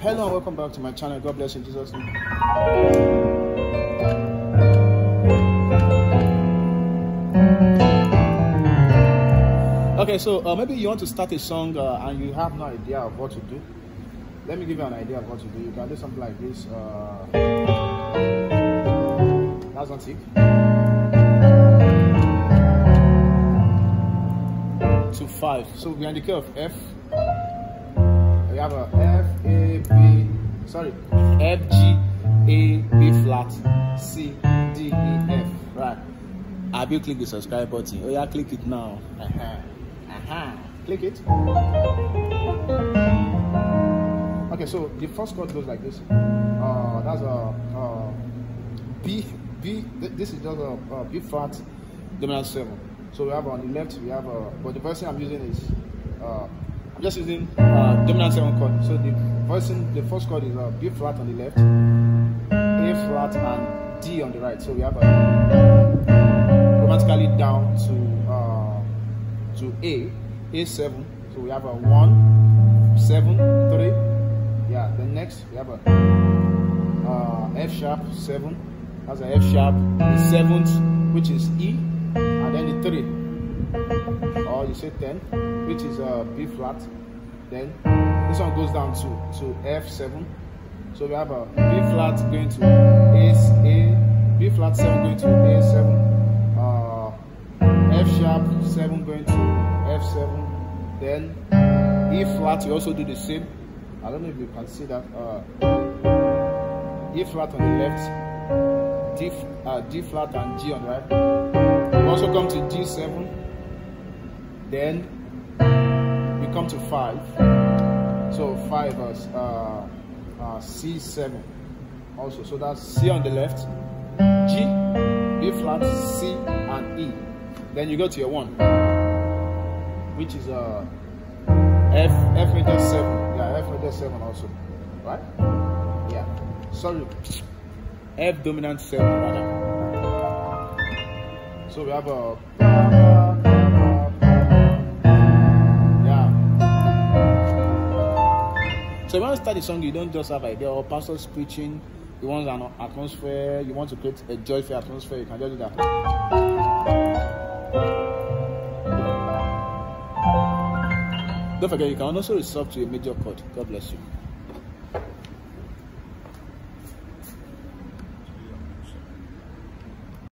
Hello and welcome back to my channel. God bless you in Jesus' name. Okay, so maybe you want to start a song and you have no idea of what to do. Let me give you an idea of what to do. You can do something like this. That's one tick. To 5. So we're in the key of F. We have a F, A, B, sorry, F, G, A, B flat, C, D, E, F. Right. Have you clicked the subscribe button? Oh yeah, click it now. Click it. Okay, so the first chord goes like this. That's a B. This is just a B flat dominant 7. So we have on the left, we have but the version I'm using is I'm just using dominant 7 chord. So the first chord is B flat on the left, A flat and D on the right. So we have chromatically down to A7. So we have a 1, 7, 3. Yeah. Then next we have a F sharp 7. That's a F sharp. The 7th, which is E, and then the 3, or you say 10, which is B flat. Then this one goes down to F7. So we have a B flat going to A, B flat 7 going to A7, F sharp 7 going to F7. Then E flat, we also do the same. I don't know if you can see that. E flat on the left, D flat and G on the right. We also come to G7. Then we come to 5. So 5 is C7 also. So that's C on the left, G, B flat, C, and E. Then you go to your 1, which is F major 7. Yeah, F major 7 also. Right? Yeah. Sorry. F dominant 7 rather. So we have a So when you start the song, you don't just have idea, or pastor's preaching, you want an atmosphere, you want to create a joyful atmosphere, you can just do that. Don't forget, you can also resolve to a major chord. God bless you.